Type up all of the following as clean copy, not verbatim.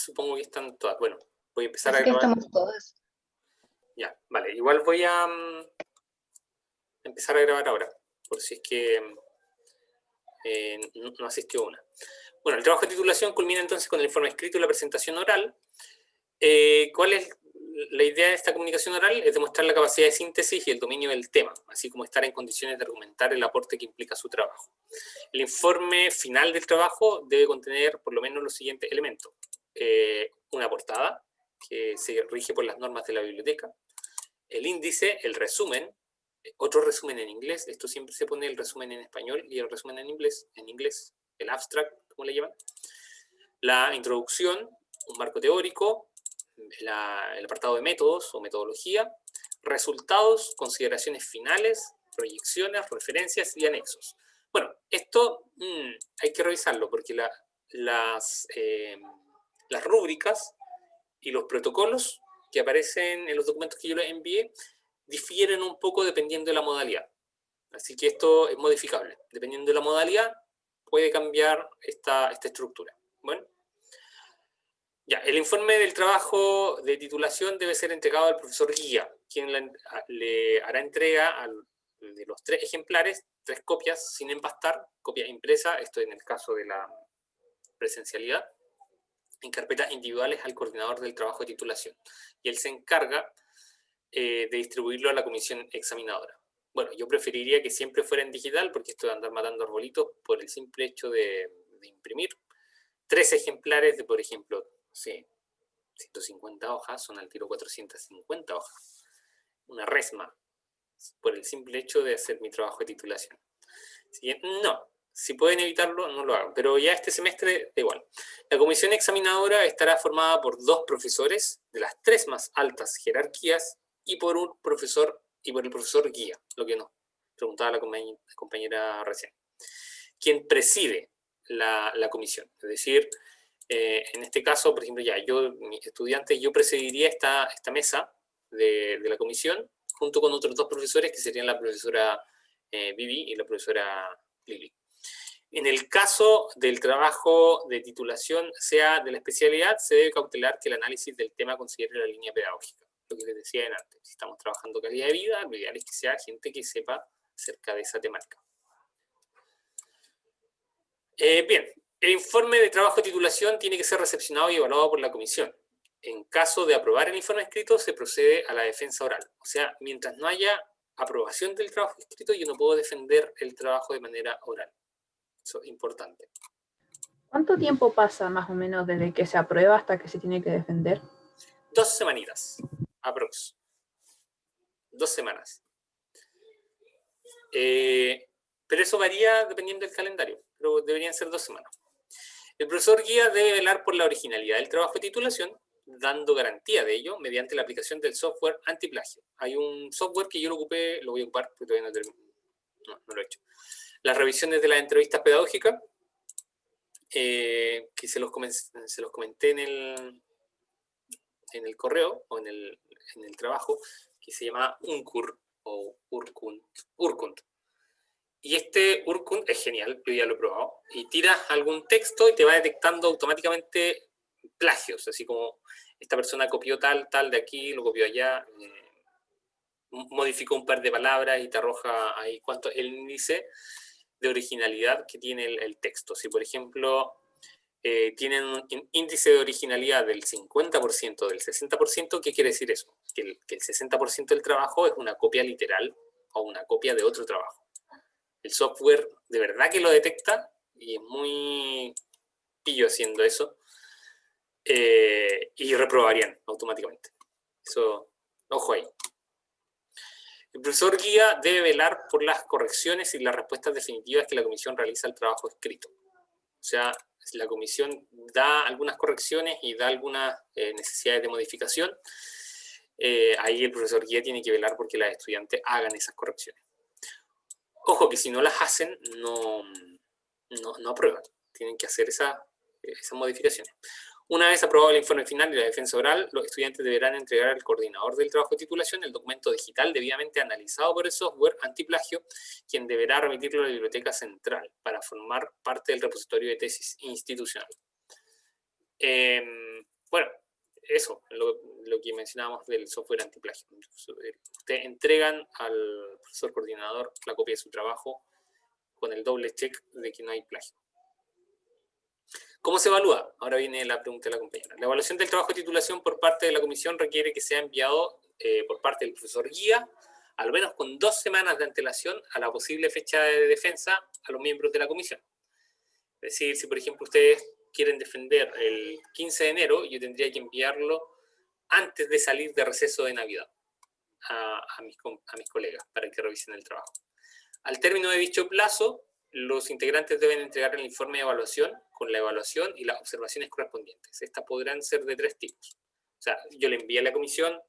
supongo que están todas. Bueno, voy a empezar Así a que grabar. estamos todas. Ya, vale. Igual voy a empezar a grabar ahora, por si es que no asistió una. Bueno, el trabajo de titulación culmina entonces con el informe escrito y la presentación oral. ¿Cuál es la idea de esta comunicación oral? Es demostrar la capacidad de síntesis y el dominio del tema, así como estar en condiciones de argumentar el aporte que implica su trabajo. El informe final del trabajo debe contener por lo menos los siguientes elementos. Una portada, que se rige por las normas de la biblioteca. El índice, el resumen, otro resumen en inglés. Esto siempre se pone el resumen en español y el resumen en inglés, el abstract, como le llaman. La introducción, un marco teórico, el apartado de métodos o metodología, resultados, consideraciones finales, proyecciones, referencias y anexos. Bueno, esto hay que revisarlo porque las rúbricas y los protocolos que aparecen en los documentos que yo les envié difieren un poco dependiendo de la modalidad. Así que esto es modificable. Dependiendo de la modalidad, puede cambiar esta estructura. Bueno. Ya, el informe del trabajo de titulación debe ser entregado al profesor guía, quien le hará entrega de los 3 ejemplares, 3 copias sin empastar, copia impresa, esto en el caso de la presencialidad, en carpetas individuales al coordinador del trabajo de titulación. Y él se encarga de distribuirlo a la comisión examinadora. Bueno, yo preferiría que siempre fuera en digital, porque esto de andar matando arbolitos por el simple hecho de imprimir 3 ejemplares de, por ejemplo, sí, 150 hojas, son al tiro 450 hojas. Una resma, por el simple hecho de hacer mi trabajo de titulación. ¿Sí? No, si pueden evitarlo, no lo hagan. Pero ya este semestre da igual. La comisión examinadora estará formada por 2 profesores de las 3 más altas jerarquías y por un profesor y por el profesor guía, lo que nos preguntaba la compañera recién, quien preside la comisión. Es decir, en este caso, por ejemplo, mi estudiante, yo presidiría esta mesa de la comisión junto con otros 2 profesores que serían la profesora Vivi y la profesora Lili. En el caso del trabajo de titulación, sea de la especialidad, se debe cautelar que el análisis del tema considere la línea pedagógica. Lo que les decía antes, si estamos trabajando calidad de vida, lo ideal es que sea gente que sepa acerca de esa temática. Bien, el informe de trabajo de titulación tiene que ser recepcionado y evaluado por la comisión. En caso de aprobar el informe escrito, se procede a la defensa oral. O sea, mientras no haya aprobación del trabajo escrito, yo no puedo defender el trabajo de manera oral. Eso es importante. ¿Cuánto tiempo pasa más o menos desde que se aprueba hasta que se tiene que defender? 2 semanitas, aprox. 2 semanas. Pero eso varía dependiendo del calendario, pero deberían ser 2 semanas. El profesor guía debe velar por la originalidad del trabajo de titulación, dando garantía de ello mediante la aplicación del software antiplagio. Hay un software que yo lo voy a ocupar, porque todavía no lo he hecho. Las revisiones de las entrevistas pedagógicas, que se los comenté en el correo, o en el trabajo, que se llama Uncur, o Urkunt. Y este Urkunt es genial, yo ya lo he probado. Y tiras algún texto y te va detectando automáticamente plagios, así como esta persona copió tal de aquí, lo copió allá, modificó un par de palabras y te arroja ahí cuánto el índice de originalidad que tiene el texto. Si, por ejemplo, tienen un índice de originalidad del 50%, del 60%, ¿qué quiere decir eso? Que el 60% del trabajo es una copia literal o una copia de otro trabajo. El software de verdad que lo detecta y es muy pillo haciendo eso, y reprobarían automáticamente. Eso, ojo ahí. El profesor guía debe velar por las correcciones y las respuestas definitivas que la comisión realiza al trabajo escrito. O sea, la comisión da algunas correcciones y da algunas necesidades de modificación. Ahí el profesor guía tiene que velar porque los estudiantes hagan esas correcciones. Ojo que si no las hacen, no aprueban. Tienen que hacer esas modificaciones. Una vez aprobado el informe final y la defensa oral, los estudiantes deberán entregar al coordinador del trabajo de titulación el documento digital debidamente analizado por el software antiplagio, quien deberá remitirlo a la biblioteca central para formar parte del repositorio de tesis institucional. Bueno, eso, lo que mencionábamos del software antiplagio. Ustedes entregan al profesor coordinador la copia de su trabajo con el doble check de que no hay plagio. ¿Cómo se evalúa? Ahora viene la pregunta de la compañera. La evaluación del trabajo de titulación por parte de la comisión requiere que sea enviado por parte del profesor guía, al menos con 2 semanas de antelación a la posible fecha de defensa a los miembros de la comisión. Es decir, si por ejemplo ustedes quieren defender el 15 de enero, yo tendría que enviarlo antes de salir de receso de Navidad a mis colegas para que revisen el trabajo. Al término de dicho plazo, los integrantes deben entregar el informe de evaluación con la evaluación y las observaciones correspondientes. Estas podrán ser de 3 tipos. O sea, yo le envié a la comisión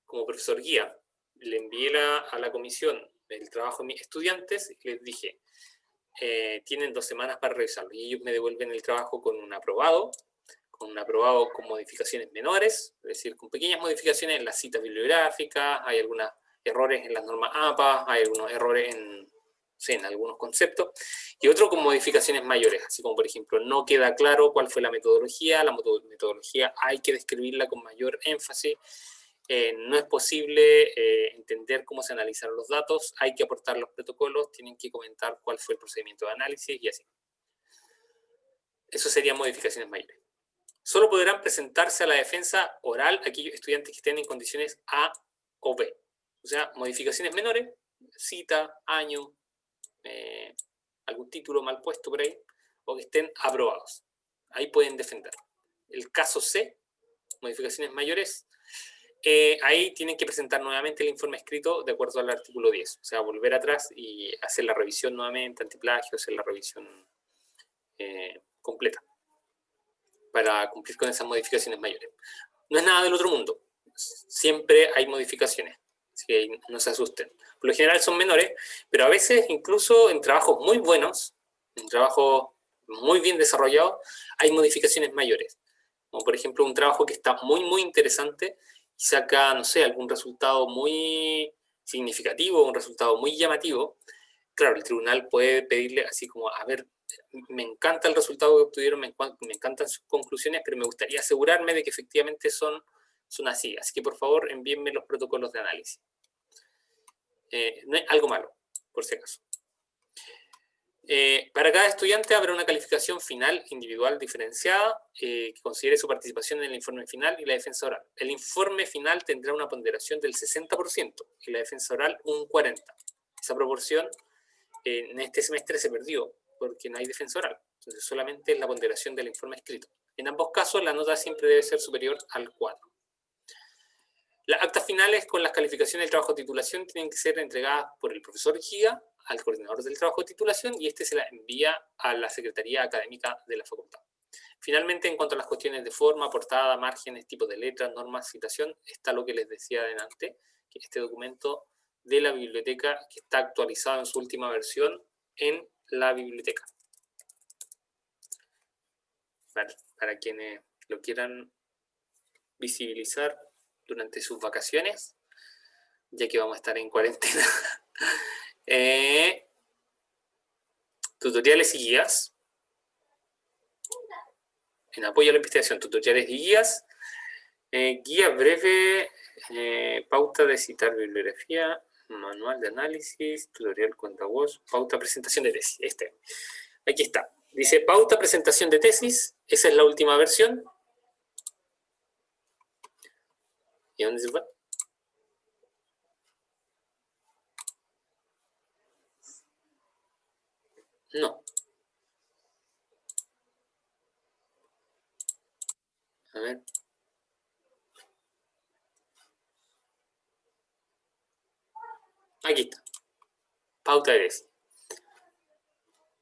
como profesor guía, le envié a la comisión el trabajo de mis estudiantes y les dije, tienen 2 semanas para revisarlo. Y ellos me devuelven el trabajo con un aprobado con modificaciones menores, es decir, con pequeñas modificaciones en las citas bibliográficas, hay algunos errores en las normas APA, hay algunos errores en algunos conceptos, y otro con modificaciones mayores, así como por ejemplo, no queda claro cuál fue la metodología hay que describirla con mayor énfasis, no es posible entender cómo se analizaron los datos, hay que aportar los protocolos, tienen que comentar cuál fue el procedimiento de análisis y así. Eso serían modificaciones mayores. Solo podrán presentarse a la defensa oral aquellos estudiantes que estén en condiciones A o B. O sea, modificaciones menores, cita, año, algún título mal puesto por ahí, o que estén aprobados. Ahí pueden defender. El caso C, modificaciones mayores, ahí tienen que presentar nuevamente el informe escrito de acuerdo al artículo 10. O sea, volver atrás y hacer la revisión nuevamente, antiplagio, hacer la revisión completa para cumplir con esas modificaciones mayores. No es nada del otro mundo. Siempre hay modificaciones, así que no se asusten. Por lo general son menores, pero a veces incluso en trabajos muy buenos, en trabajos muy bien desarrollados, hay modificaciones mayores. Como por ejemplo un trabajo que está muy, muy interesante y saca, no sé, algún resultado muy significativo, un resultado muy llamativo. Claro, el tribunal puede pedirle así como, a ver, me encanta el resultado que obtuvieron, me encantan sus conclusiones, pero me gustaría asegurarme de que efectivamente son así. Así que por favor envíenme los protocolos de análisis. No es algo malo, por si acaso. Para cada estudiante habrá una calificación final individual diferenciada que considere su participación en el informe final y la defensa oral. El informe final tendrá una ponderación del 60% y la defensa oral un 40%. Esa proporción en este semestre se perdió porque no hay defensa oral. Entonces solamente es la ponderación del informe escrito. En ambos casos la nota siempre debe ser superior al 4. Las actas finales con las calificaciones del trabajo de titulación tienen que ser entregadas por el profesor guía al coordinador del trabajo de titulación y este se la envía a la Secretaría Académica de la facultad. Finalmente, en cuanto a las cuestiones de forma, portada, márgenes, tipos de letras, normas, citación, está lo que les decía adelante, que este documento de la biblioteca que está actualizado en su última versión en la biblioteca. Para quienes lo quieran visibilizar durante sus vacaciones, ya que vamos a estar en cuarentena. Tutoriales y guías. En apoyo a la investigación, tutoriales y guías. Guía breve, pauta de citar bibliografía, manual de análisis, tutorial cuentavoz, pauta presentación de tesis. Aquí está. Dice pauta presentación de tesis. Esa es la última versión. ¿Y dónde se fue? No. A ver. Aquí está. Pauta de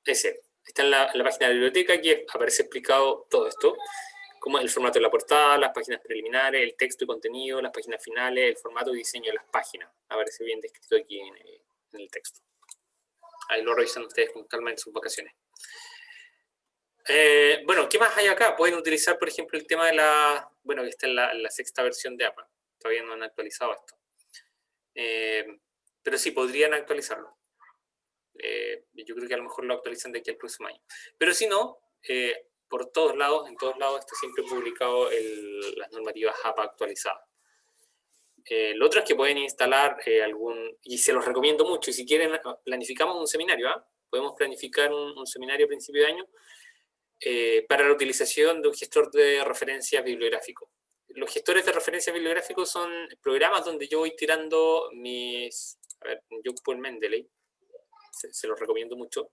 tesis. Está en la página de la biblioteca, aquí aparece explicado todo esto. Cómo es el formato de la portada, las páginas preliminares, el texto y contenido, las páginas finales, el formato y diseño de las páginas. Aparece bien descrito aquí en el texto. Ahí lo revisan ustedes con calma en sus vacaciones. Bueno, ¿qué más hay acá? Pueden utilizar, por ejemplo, el tema de bueno, que está en la 6ª versión de APA. Todavía no han actualizado esto. Pero sí, podrían actualizarlo. Yo creo que a lo mejor lo actualizan de aquí al próximo año. Pero si no, por todos lados, en todos lados está siempre publicado las normativas APA actualizadas. Lo otro es que pueden instalar y se los recomiendo mucho, y si quieren planificamos un seminario, podemos planificar un seminario a principio de año para la utilización de un gestor de referencia bibliográfico. Los gestores de referencia bibliográfico son programas donde yo voy tirando yo ocupo el Mendeley, se los recomiendo mucho,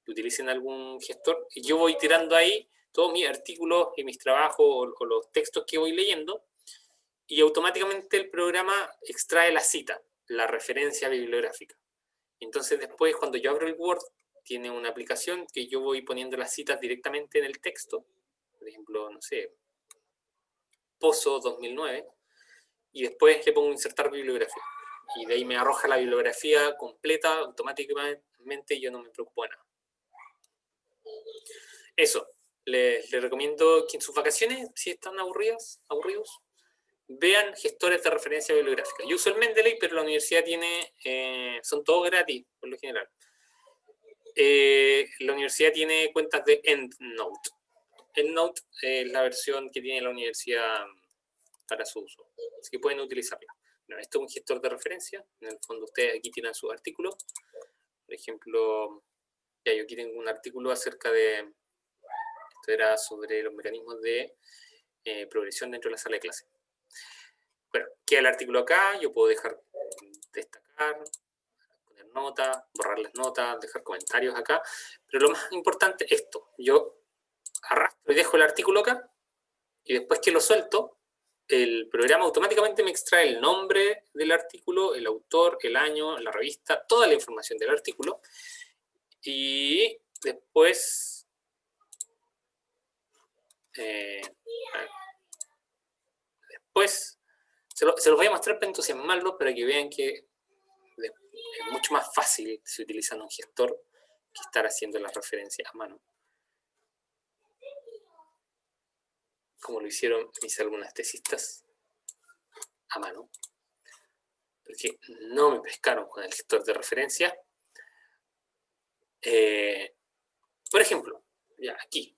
que utilicen algún gestor, y yo voy tirando ahí todos mis artículos y mis trabajos o los textos que voy leyendo, y automáticamente el programa extrae la cita, la referencia bibliográfica. Entonces después, cuando yo abro el Word, tiene una aplicación que yo voy poniendo las citas directamente en el texto. Por ejemplo, no sé, Pozo 2009, y después le pongo insertar bibliografía. Y de ahí me arroja la bibliografía completa automáticamente y yo no me preocupo de nada. Eso, les recomiendo que en sus vacaciones, si están aburridos, vean gestores de referencia bibliográfica. Yo uso el Mendeley, pero la universidad tiene, son todos gratis, por lo general. La universidad tiene cuentas de EndNote. EndNote es la versión que tiene la universidad para su uso, así que pueden utilizarla. Bueno, esto es un gestor de referencia. En el fondo ustedes aquí tienen sus artículos. Por ejemplo, yo aquí tengo un artículo acerca de, esto era sobre los mecanismos de progresión dentro de la sala de clase. Bueno, queda el artículo acá, yo puedo dejar destacar, poner notas, borrar las notas, dejar comentarios acá, pero lo más importante es esto. Yo arrastro y dejo el artículo acá, y después que lo suelto, el programa automáticamente me extrae el nombre del artículo, el autor, el año, la revista, toda la información del artículo, y después se los voy a mostrar para entusiasmarlos, para que vean que es mucho más fácil si utilizan un gestor que estar haciendo las referencias a mano, como lo hicieron mis alumnas tesistas a mano, porque no me pescaron con el gestor de referencia. Por ejemplo, ya aquí.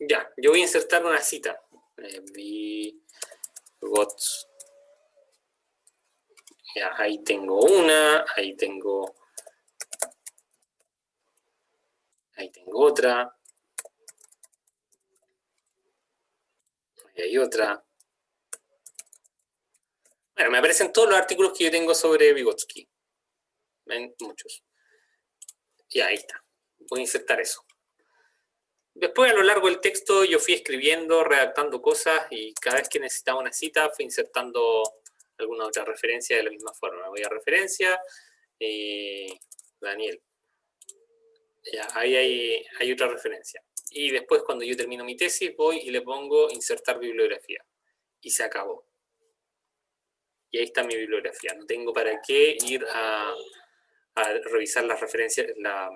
Ya, yo voy a insertar una cita. Vygotsky. Ya, ahí tengo una, ahí tengo otra. Ahí hay otra. Bueno, me aparecen todos los artículos que yo tengo sobre Vygotsky. ¿Ven? Muchos. Y ahí está. Voy a insertar eso. Después, a lo largo del texto, yo fui escribiendo, redactando cosas, y cada vez que necesitaba una cita, fui insertando alguna otra referencia de la misma forma. Voy a referencia, Daniel. Ya, ahí hay otra referencia. Y después, cuando yo termino mi tesis, voy y le pongo insertar bibliografía. Y se acabó. Y ahí está mi bibliografía. No tengo para qué ir a revisar las referencias, las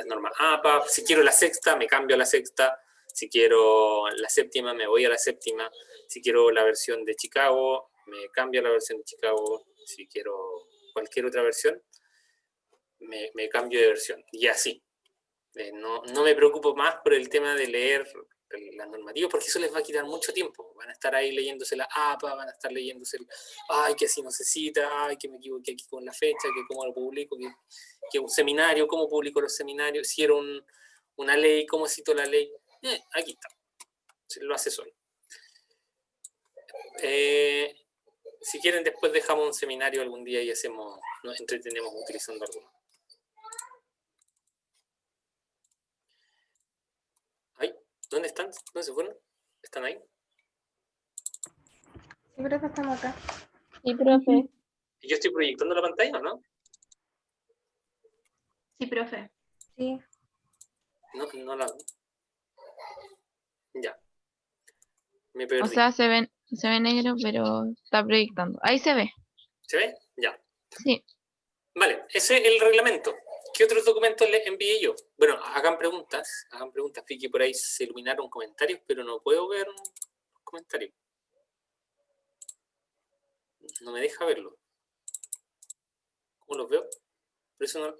normas APA. Si quiero la sexta, me cambio a la sexta. Si quiero la séptima, me voy a la séptima. Si quiero la versión de Chicago, me cambio a la versión de Chicago. Si quiero cualquier otra versión, me cambio de versión. Y así. No me preocupo más por el tema de leer las normativas, porque eso les va a quitar mucho tiempo. Van a estar ahí leyéndose la APA, van a estar leyéndose ay, que así no se cita, ay, que me equivoqué aquí con la fecha, que cómo lo publico, que un seminario, cómo publico los seminarios, si era una ley, cómo cito la ley. Aquí está, se lo hace solo. Si quieren, después dejamos un seminario algún día y nos entretenemos utilizando alguno. ¿Dónde están? ¿Dónde se fueron? ¿Están ahí? Sí, profe, estamos acá. Sí, profe. ¿Y yo estoy proyectando la pantalla o no? Sí, profe. Sí. No la... Ya. Me perdí. O sea, se ve negro, pero está proyectando. Ahí se ve. ¿Se ve? Ya. Sí. Vale, ese es el reglamento. ¿Qué otros documentos les envié yo? Bueno, hagan preguntas. Vi que por ahí se iluminaron comentarios, pero no puedo ver comentarios. No me deja verlo. ¿Cómo los veo? Por eso no...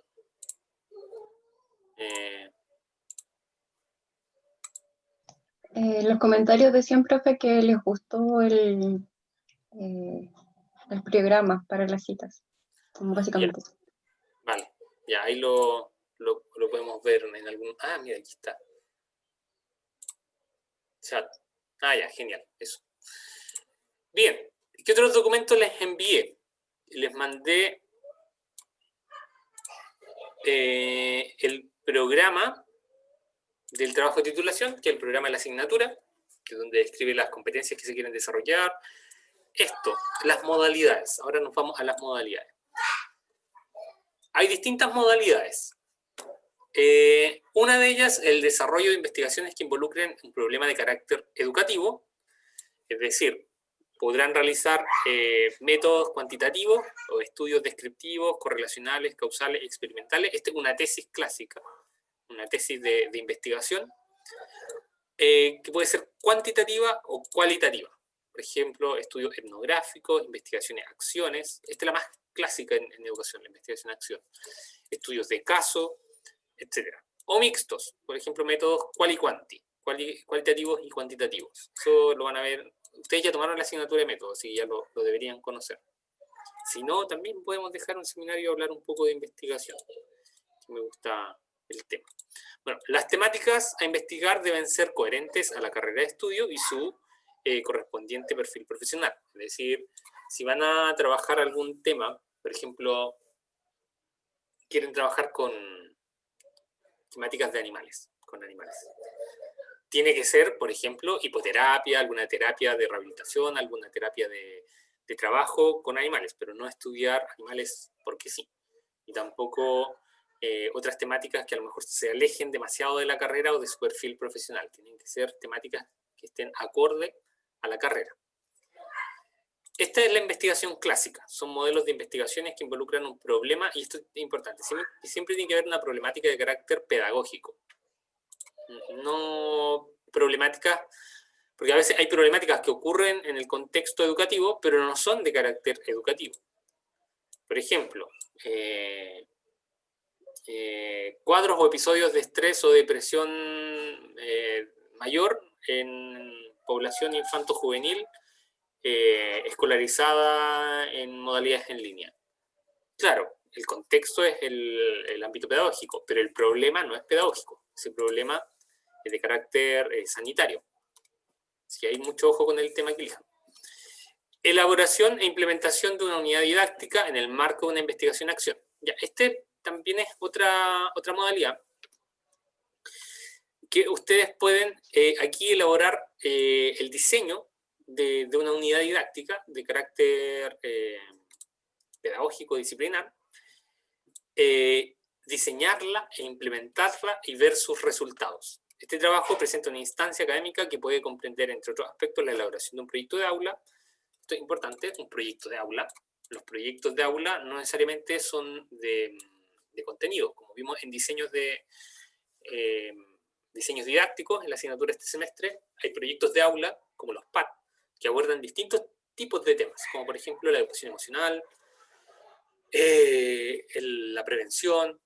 Los comentarios decían, profe, que les gustó el programa para las citas. Como básicamente eso. Vale, ya ahí lo podemos ver en algún... Ah, mira, aquí está. Chat. Ah, ya, genial, eso. Bien, ¿qué otros documentos les envié? Les mandé el programa del trabajo de titulación, que es el programa de la asignatura, que es donde describe las competencias que se quieren desarrollar. Esto, las modalidades. Ahora nos vamos a las modalidades. Hay distintas modalidades. Una de ellas, el desarrollo de investigaciones que involucren un problema de carácter educativo, es decir, podrán realizar métodos cuantitativos o estudios descriptivos, correlacionales, causales, experimentales. Esta es una tesis clásica, una tesis de investigación, que puede ser cuantitativa o cualitativa. Por ejemplo, estudios etnográficos, investigaciones acciones. Esta es la más clásica en educación, la investigación acción. Estudios de caso, etc. O mixtos, por ejemplo, métodos cual y cuanti, cualitativos y cuantitativos. Eso lo van a ver. Ustedes ya tomaron la asignatura de métodos, así que ya lo deberían conocer. Si no, también podemos dejar un seminario y hablar un poco de investigación, que me gusta el tema. Bueno, las temáticas a investigar deben ser coherentes a la carrera de estudio y su correspondiente perfil profesional. Es decir, si van a trabajar algún tema, por ejemplo, quieren trabajar con temáticas de animales, con animales. Tiene que ser, por ejemplo, hipoterapia, alguna terapia de rehabilitación, alguna terapia de trabajo con animales, pero no estudiar animales porque sí. Y tampoco otras temáticas que a lo mejor se alejen demasiado de la carrera o de su perfil profesional. Tienen que ser temáticas que estén acorde a la carrera. Esta es la investigación clásica. Son modelos de investigaciones que involucran un problema, y esto es importante, siempre tiene que haber una problemática de carácter pedagógico. No problemáticas, porque a veces hay problemáticas que ocurren en el contexto educativo, pero no son de carácter educativo. Por ejemplo, cuadros o episodios de estrés o depresión mayor en población infanto-juvenil escolarizada en modalidades en línea. Claro, el contexto es el ámbito pedagógico, pero el problema no es pedagógico. Ese problema es de carácter sanitario. Así que hay mucho ojo con el tema que elijan. Elaboración e implementación de una unidad didáctica en el marco de una investigación-acción. Ya, este también es otra modalidad que ustedes pueden aquí elaborar el diseño de una unidad didáctica de carácter pedagógico disciplinar, diseñarla e implementarla y ver sus resultados. Este trabajo presenta una instancia académica que puede comprender, entre otros aspectos, la elaboración de un proyecto de aula. Esto es importante, un proyecto de aula. Los proyectos de aula no necesariamente son de contenido, como vimos en diseños didácticos en la asignatura de este semestre. Hay proyectos de aula, como los PAT, que abordan distintos tipos de temas, como por ejemplo la educación emocional, la prevención,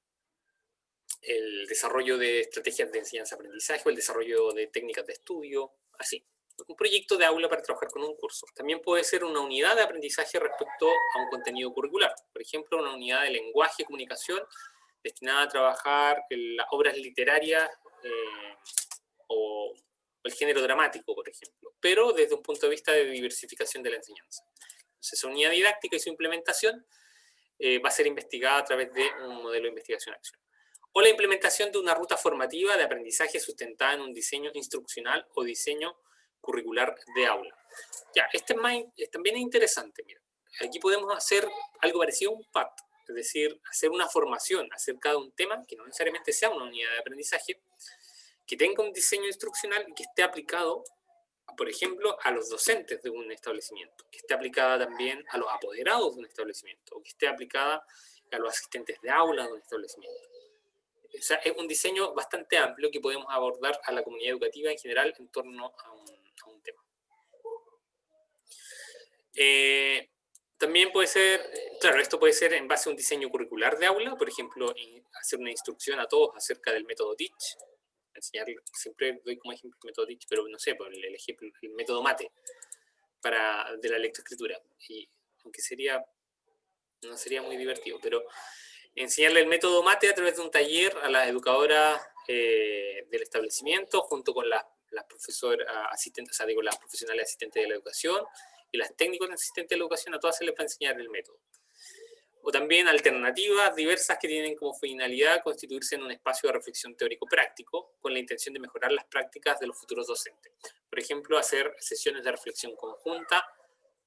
el desarrollo de estrategias de enseñanza-aprendizaje o el desarrollo de técnicas de estudio, así. Un proyecto de aula para trabajar con un curso. También puede ser una unidad de aprendizaje respecto a un contenido curricular. Por ejemplo, una unidad de lenguaje y comunicación destinada a trabajar en las obras literarias o el género dramático, por ejemplo, pero desde un punto de vista de diversificación de la enseñanza. Entonces, esa unidad didáctica y su implementación va a ser investigada a través de un modelo de investigación-acción. O la implementación de una ruta formativa de aprendizaje sustentada en un diseño instruccional o diseño curricular de aula. Ya, también es interesante. Mira, aquí podemos hacer algo parecido a un PAT, es decir, hacer una formación acerca de un tema que no necesariamente sea una unidad de aprendizaje, que tenga un diseño instruccional y que esté aplicado, por ejemplo, a los docentes de un establecimiento, que esté aplicada también a los apoderados de un establecimiento, o que esté aplicada a los asistentes de aula de un establecimiento. O sea, es un diseño bastante amplio que podemos abordar a la comunidad educativa en general en torno a un tema. También puede ser, claro, esto puede ser en base a un diseño curricular de aula, por ejemplo, hacer una instrucción a todos acerca del método Teach, enseñar, siempre doy como ejemplo el método Teach, pero no sé, por el ejemplo, el método MATE de la lectoescritura, y aunque no sería muy divertido, pero enseñarle el método MATE a través de un taller a las educadoras del establecimiento, junto con las profesoras asistentes, o sea, digo, las profesionales asistentes de la educación y las técnicos asistentes de la educación, a todas se les va a enseñar el método. O también alternativas diversas que tienen como finalidad constituirse en un espacio de reflexión teórico-práctico con la intención de mejorar las prácticas de los futuros docentes. Por ejemplo, hacer sesiones de reflexión conjunta,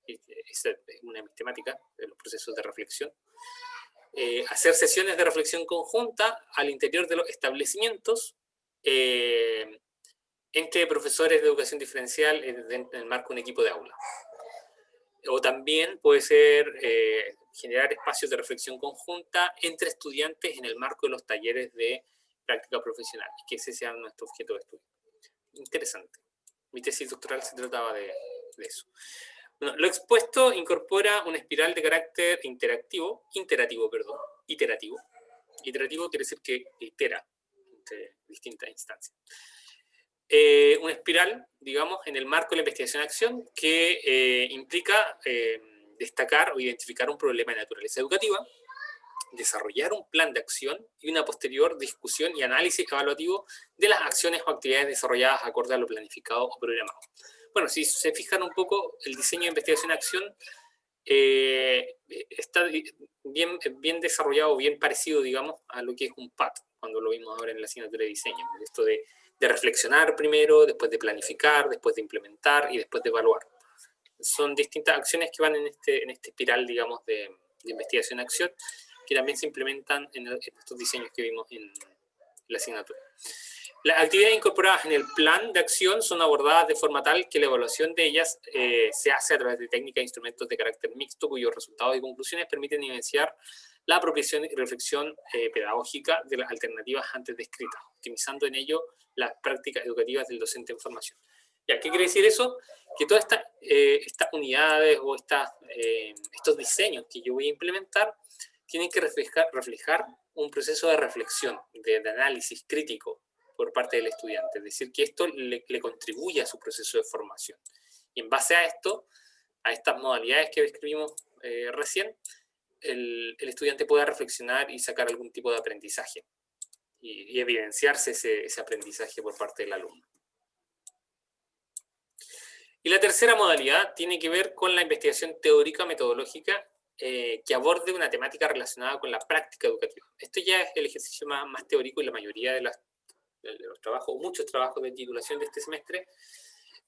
esa es una de mis temáticas, de los procesos de reflexión. Hacer sesiones de reflexión conjunta al interior de los establecimientos entre profesores de educación diferencial en el marco de un equipo de aula. O también puede ser generar espacios de reflexión conjunta entre estudiantes en el marco de los talleres de práctica profesional, y que ese sea nuestro objeto de estudio. Interesante. Mi tesis doctoral se trataba de eso. Bueno, lo expuesto incorpora una espiral de carácter iterativo. Iterativo quiere decir que itera entre distintas instancias. Una espiral, digamos, en el marco de la investigación-acción que implica destacar o identificar un problema de naturaleza educativa, desarrollar un plan de acción y una posterior discusión y análisis evaluativo de las acciones o actividades desarrolladas acorde a lo planificado o programado. Bueno, si se fijan un poco, el diseño de investigación-acción está bien desarrollado, bien parecido, digamos, a lo que es un PAT, cuando lo vimos ahora en la asignatura de diseño. Esto de reflexionar primero, después de planificar, después de implementar y después de evaluar. Son distintas acciones que van en este espiral, digamos, de investigación-acción, que también se implementan en estos diseños que vimos en la asignatura. Las actividades incorporadas en el plan de acción son abordadas de forma tal que la evaluación de ellas se hace a través de técnicas e instrumentos de carácter mixto, cuyos resultados y conclusiones permiten evidenciar la apropiación y reflexión pedagógica de las alternativas antes descritas, optimizando en ello las prácticas educativas del docente en formación. ¿Ya? ¿Qué quiere decir eso? Que todas estas unidades o estos diseños que yo voy a implementar tienen que reflejar un proceso de reflexión, de análisis crítico por parte del estudiante. Es decir, que esto le contribuye a su proceso de formación. Y en base a esto, a estas modalidades que describimos recién, el estudiante pueda reflexionar y sacar algún tipo de aprendizaje y evidenciarse ese aprendizaje por parte del alumno. Y la tercera modalidad tiene que ver con la investigación teórica metodológica que aborde una temática relacionada con la práctica educativa. Esto ya es el ejercicio más teórico, y la mayoría de los trabajos, muchos trabajos de titulación de este semestre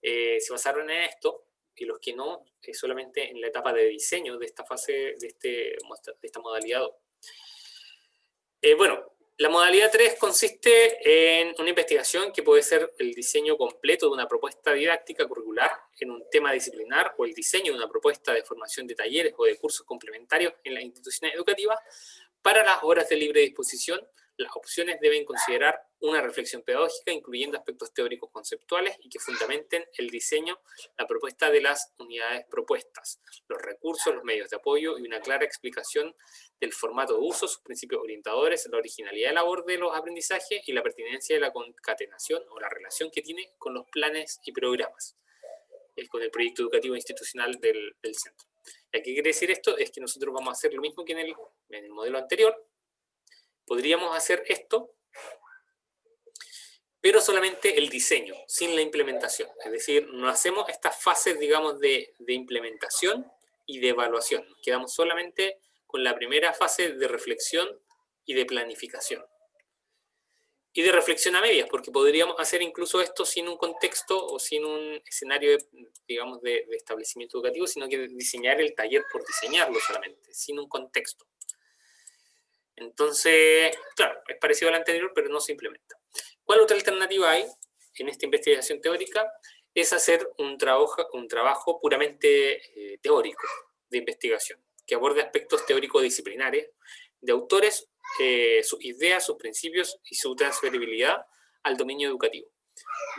se basaron en esto, y los que no, solamente en la etapa de diseño de esta fase, de esta modalidad 2. Bueno, la modalidad 3 consiste en una investigación que puede ser el diseño completo de una propuesta didáctica curricular en un tema disciplinar, o el diseño de una propuesta de formación de talleres o de cursos complementarios en las instituciones educativas. Para las horas de libre disposición, las opciones deben considerar una reflexión pedagógica, incluyendo aspectos teóricos conceptuales y que fundamenten el diseño, la propuesta de las unidades propuestas, los recursos, los medios de apoyo y una clara explicación del formato de uso, sus principios orientadores, la originalidad de labor de los aprendizajes y la pertinencia de la concatenación o la relación que tiene con los planes y programas, con el proyecto educativo institucional del centro. ¿Y qué quiere decir esto? Es que nosotros vamos a hacer lo mismo que en el modelo anterior. Podríamos hacer esto, pero solamente el diseño, sin la implementación. Es decir, no hacemos estas fases, digamos, de implementación y de evaluación. Nos quedamos solamente con la primera fase de reflexión y de planificación. Y de reflexión a medias, porque podríamos hacer incluso esto sin un contexto o sin un escenario, digamos, de establecimiento educativo, sino que diseñar el taller por diseñarlo solamente, sin un contexto. Entonces, claro, es parecido al anterior, pero no se implementa. ¿Cuál otra alternativa hay en esta investigación teórica? Es hacer un trabajo puramente teórico de investigación, que aborde aspectos teórico-disciplinares de autores, sus ideas, sus principios y su transferibilidad al dominio educativo.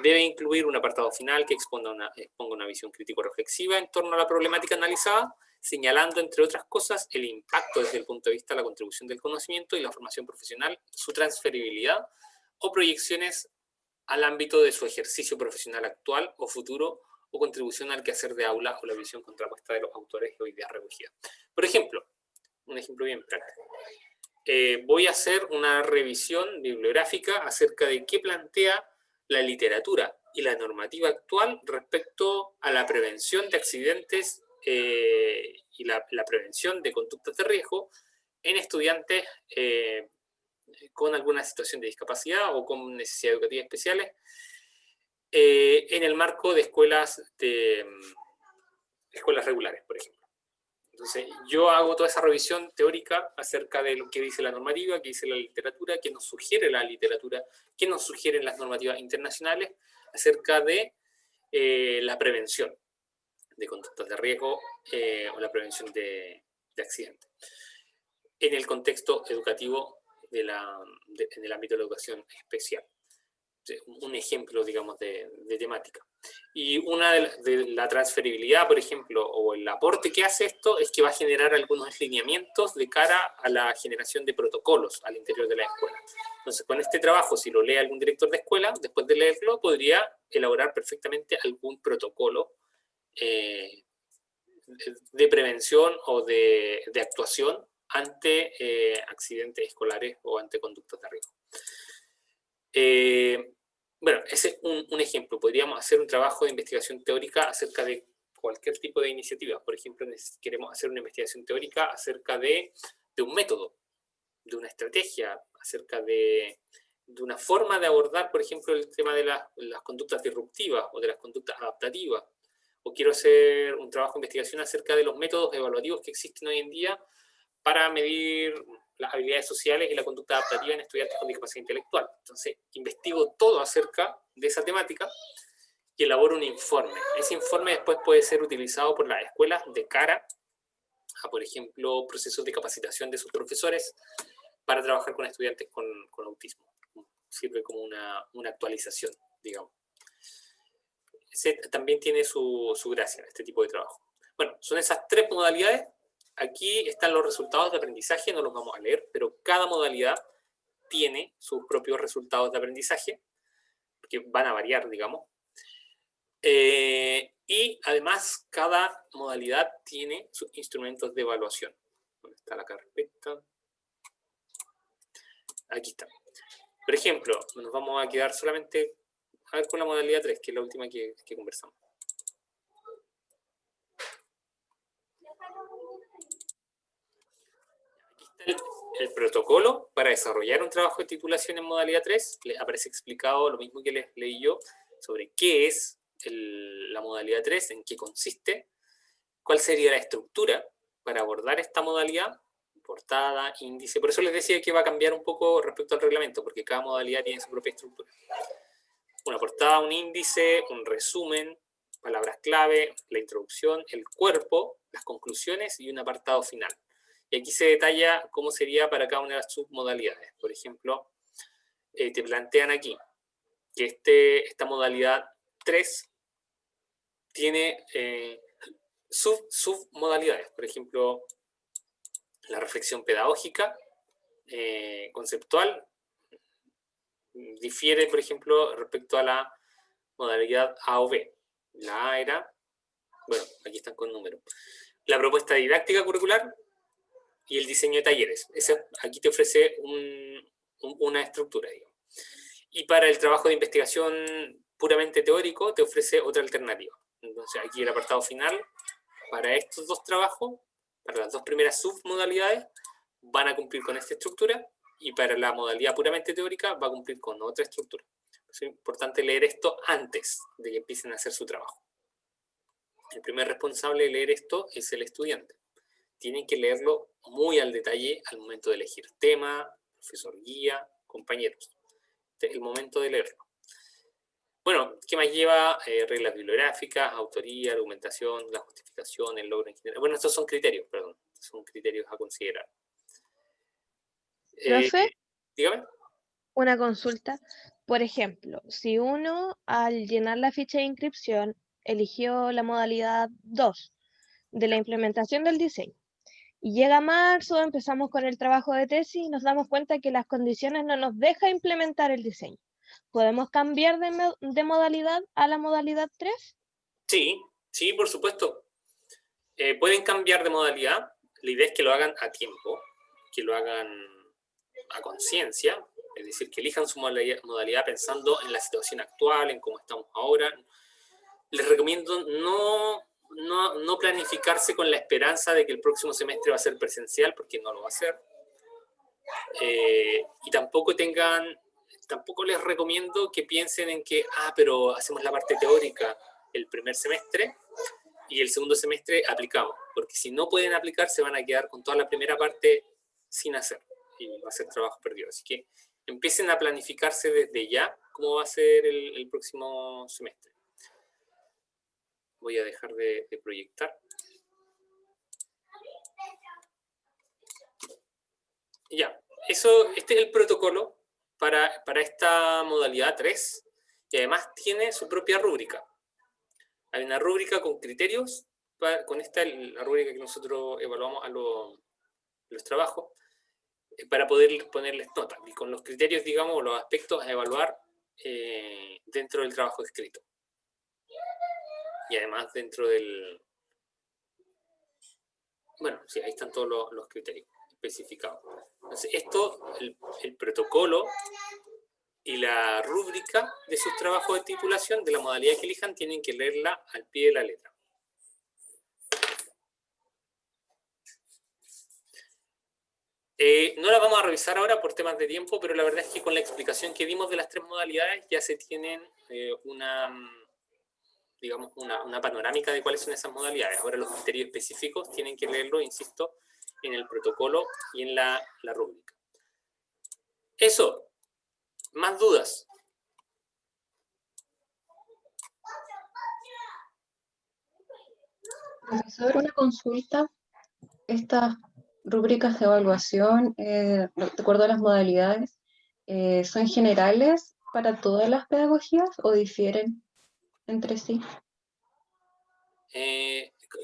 Debe incluir un apartado final que exponga una visión crítico-reflexiva en torno a la problemática analizada, señalando, entre otras cosas, el impacto desde el punto de vista de la contribución del conocimiento y la formación profesional, su transferibilidad o proyecciones al ámbito de su ejercicio profesional actual o futuro, o contribución al quehacer de aula o la visión contrapuesta de los autores o ideas recogidas. Por ejemplo, un ejemplo bien práctico. Voy a hacer una revisión bibliográfica acerca de qué plantea la literatura y la normativa actual respecto a la prevención de accidentes y la prevención de conductas de riesgo en estudiantes con alguna situación de discapacidad o con necesidades educativas especiales en el marco de escuelas regulares, por ejemplo. Entonces, yo hago toda esa revisión teórica acerca de lo que dice la normativa, qué dice la literatura, qué nos sugiere la literatura, qué nos sugieren las normativas internacionales acerca de la prevención de conductas de riesgo o la prevención de accidentes en el contexto educativo en el ámbito de la educación especial. Un ejemplo, digamos, de temática. Y una de la transferibilidad, por ejemplo, o el aporte que hace esto, es que va a generar algunos lineamientos de cara a la generación de protocolos al interior de la escuela. Entonces, con este trabajo, si lo lee algún director de escuela, después de leerlo, podría elaborar perfectamente algún protocolo de prevención o de actuación ante accidentes escolares o ante conductas de riesgo. Bueno, ese es un ejemplo. Podríamos hacer un trabajo de investigación teórica acerca de cualquier tipo de iniciativa. Por ejemplo, queremos hacer una investigación teórica acerca de un método, de una estrategia, acerca de una forma de abordar, por ejemplo, el tema de las conductas disruptivas o de las conductas adaptativas. O quiero hacer un trabajo de investigación acerca de los métodos evaluativos que existen hoy en día para medir las habilidades sociales y la conducta adaptativa en estudiantes con discapacidad intelectual. Entonces, investigo todo acerca de esa temática y elaboro un informe. Ese informe después puede ser utilizado por las escuelas de cara a, por ejemplo, procesos de capacitación de sus profesores para trabajar con estudiantes con autismo. Sirve como una actualización, digamos. También tiene su gracia, este tipo de trabajo. Bueno, son esas tres modalidades. Aquí están los resultados de aprendizaje, no los vamos a leer, pero cada modalidad tiene sus propios resultados de aprendizaje, que van a variar, digamos. Y además, cada modalidad tiene sus instrumentos de evaluación. ¿Dónde está la carpeta? Aquí está. Por ejemplo, nos vamos a quedar solamente a ver con la modalidad 3, que es la última que conversamos. Aquí está el protocolo para desarrollar un trabajo de titulación en modalidad 3. Les aparece explicado lo mismo que les leí yo sobre qué es la modalidad 3, en qué consiste, cuál sería la estructura para abordar esta modalidad, portada, índice. Por eso les decía que va a cambiar un poco respecto al reglamento, porque cada modalidad tiene su propia estructura. Una portada, un índice, un resumen, palabras clave, la introducción, el cuerpo, las conclusiones y un apartado final. Y aquí se detalla cómo sería para cada una de las submodalidades. Por ejemplo, te plantean aquí que esta modalidad 3 tiene submodalidades. Por ejemplo, la reflexión pedagógica, conceptual, difiere, por ejemplo, respecto a la modalidad A o B. La A era, bueno, aquí están con números. La propuesta didáctica curricular y el diseño de talleres. Aquí te ofrece una estructura, digamos. Y para el trabajo de investigación puramente teórico, te ofrece otra alternativa. Entonces, aquí el apartado final, para estos dos trabajos, para las dos primeras submodalidades, van a cumplir con esta estructura, y para la modalidad puramente teórica va a cumplir con otra estructura. Es importante leer esto antes de que empiecen a hacer su trabajo. El primer responsable de leer esto es el estudiante. Tienen que leerlo muy al detalle al momento de elegir tema, profesor guía, compañeros. Este es el momento de leerlo. Bueno, ¿qué más lleva? Reglas bibliográficas, autoría, argumentación, la justificación, el logro en general. Bueno, estos son criterios, perdón. Son criterios a considerar. Profe, Dígame. una consulta. Por ejemplo, si uno al llenar la ficha de inscripción eligió la modalidad 2 de la implementación del diseño, y llega marzo, empezamos con el trabajo de tesis y nos damos cuenta que las condiciones no nos dejan implementar el diseño. ¿Podemos cambiar de modalidad a la modalidad 3? Sí, sí, por supuesto. Pueden cambiar de modalidad. La idea es que lo hagan a tiempo, que lo hagan a conciencia, es decir, que elijan su modalidad pensando en la situación actual, en cómo estamos ahora. Les recomiendo no planificarse con la esperanza de que el próximo semestre va a ser presencial, porque no lo va a ser. Y tampoco les recomiendo que piensen en que, pero hacemos la parte teórica el primer semestre y el segundo semestre aplicamos, porque si no pueden aplicar se van a quedar con toda la primera parte sin hacer y va a ser trabajo perdido. Así que empiecen a planificarse desde ya cómo va a ser el próximo semestre. Voy a dejar de proyectar. Ya, este es el protocolo para esta modalidad 3, y además tiene su propia rúbrica. Hay una rúbrica con criterios, con esta la rúbrica que nosotros evaluamos a los trabajos, para poder ponerles notas, y con los criterios, digamos, los aspectos a evaluar dentro del trabajo escrito. Y además dentro del... Bueno, sí, ahí están todos los criterios especificados. Entonces, el protocolo y la rúbrica de sus trabajos de titulación, de la modalidad que elijan, tienen que leerla al pie de la letra. No la vamos a revisar ahora por temas de tiempo, pero la verdad es que con la explicación que dimos de las 3 modalidades ya se tienen digamos, una panorámica de cuáles son esas modalidades. Ahora los criterios específicos tienen que leerlo, insisto, en el protocolo y en la rúbrica. Eso. ¿Más dudas? Profesor, una consulta. Estas rúbricas de evaluación, de acuerdo a las modalidades, ¿son generales para todas las pedagogías o difieren entre sí?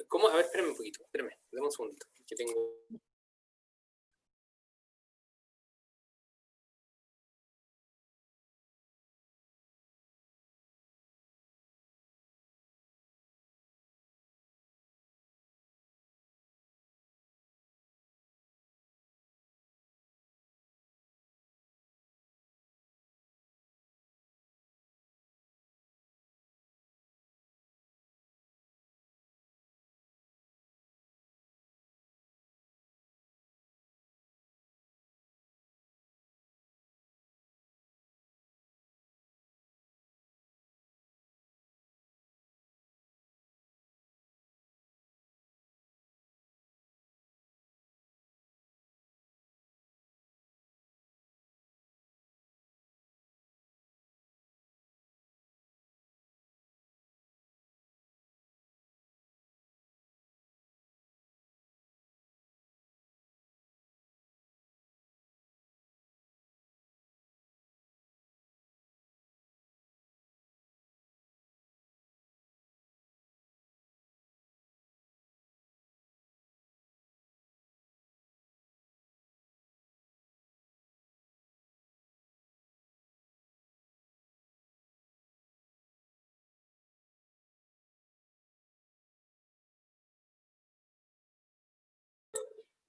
¿Cómo? A ver, espérame un poquito. Espérame, dame un segundito. Que tengo...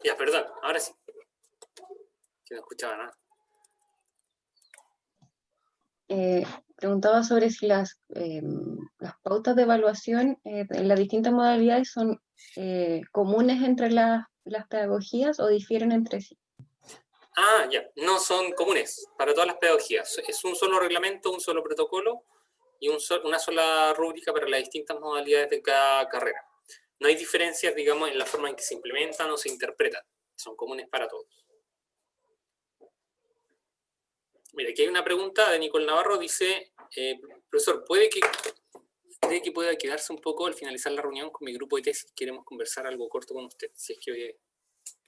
Ya, perdón, ahora sí. Que no escuchaba nada. Preguntaba sobre si las pautas de evaluación en las distintas modalidades son comunes entre las pedagogías o difieren entre sí. Ya, no son comunes para todas las pedagogías. Es un solo reglamento, un solo protocolo y una sola rúbrica para las distintas modalidades de cada carrera. No hay diferencias, digamos, en la forma en que se implementan o se interpretan. Son comunes para todos. Mira, aquí hay una pregunta de Nicole Navarro. Dice, profesor, ¿cree que pueda quedarse un poco al finalizar la reunión con mi grupo de tesis? Queremos conversar algo corto con usted, si es que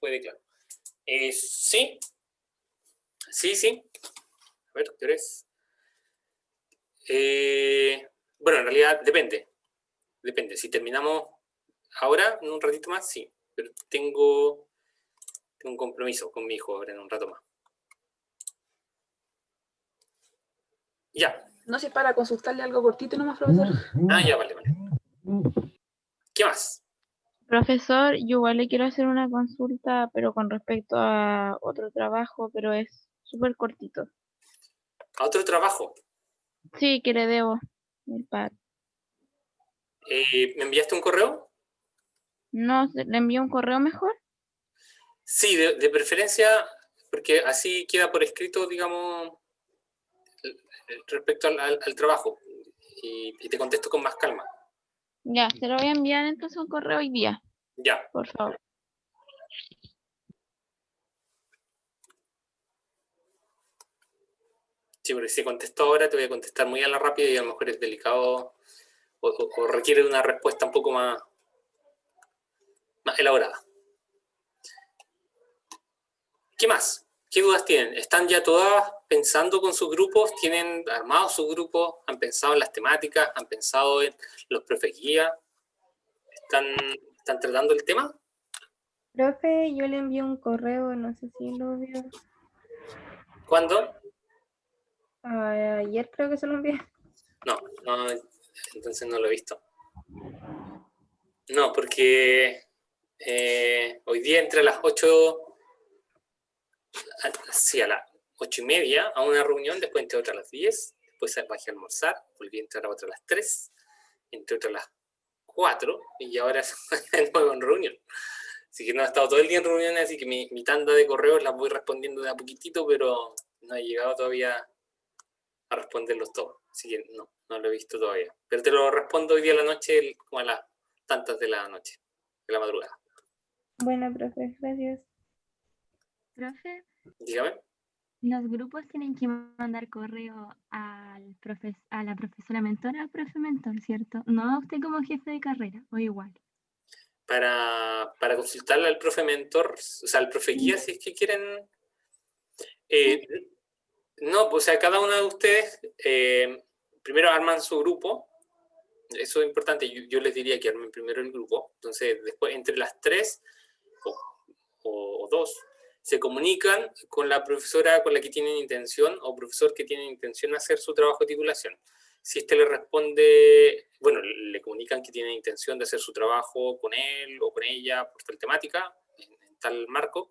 puede, claro. Sí. Sí. A ver, ¿qué hora es? Bueno, en realidad depende. Depende. Si terminamos ahora, en un ratito más, sí. Pero tengo un compromiso con mi hijo ahora en un rato más. Ya. No sé, para consultarle algo cortito nomás, profesor. Ah, ya, vale, vale. ¿Qué más? Profesor, yo igual le quiero hacer una consulta, pero con respecto a otro trabajo, pero es súper cortito. ¿A otro trabajo? Sí, que le debo el pack. ¿Me enviaste un correo? No, ¿le envío un correo mejor? Sí, de preferencia, porque así queda por escrito, digamos, respecto al trabajo. Y te contesto con más calma. Ya, se lo voy a enviar entonces un correo hoy día, Ya. por favor. Sí, porque si contesto ahora, te voy a contestar muy a la rápida y a lo mejor es delicado o requiere de una respuesta un poco más elaborada. ¿Qué más? ¿Qué dudas tienen? ¿Están ya todas pensando con sus grupos? ¿Tienen armados sus grupos? ¿Han pensado en las temáticas? ¿Han pensado en los profes guía? ¿Están tratando el tema? Profe, yo le envié un correo, no sé si lo vio. ¿Cuándo? Ayer creo que se lo envié. No, entonces no lo he visto. No, porque hoy día entre las 8, sí, a las 8:30 a una reunión, después entré otra a las 10, después bajé a almorzar, volví a entrar a otra a las 3, entre otras a las 4, y ahora de nuevo en reunión. Así que no he estado todo el día en reuniones, así que mi tanda de correos las voy respondiendo de a poquitito, pero no he llegado todavía a responderlos todos. Así que no lo he visto todavía. Pero te lo respondo hoy día a la noche, como a las tantas de la noche, de la madrugada. Bueno, profe, gracias. Profe, Dígame. los grupos tienen que mandar correo a la profesora mentora o profe mentor, ¿cierto? No a usted como jefe de carrera, o igual. Para consultarle al profe mentor, o sea, al profe guía, si es que quieren. No, pues, o sea, cada una de ustedes primero arman su grupo. Eso es importante. Yo les diría que armen primero el grupo. Entonces, después, entre las 3 o 2, se comunican con la profesora con la que tienen intención o profesor que tienen intención de hacer su trabajo de titulación. Si este le responde, bueno, le comunican que tienen intención de hacer su trabajo con él o con ella por tal temática, en tal marco,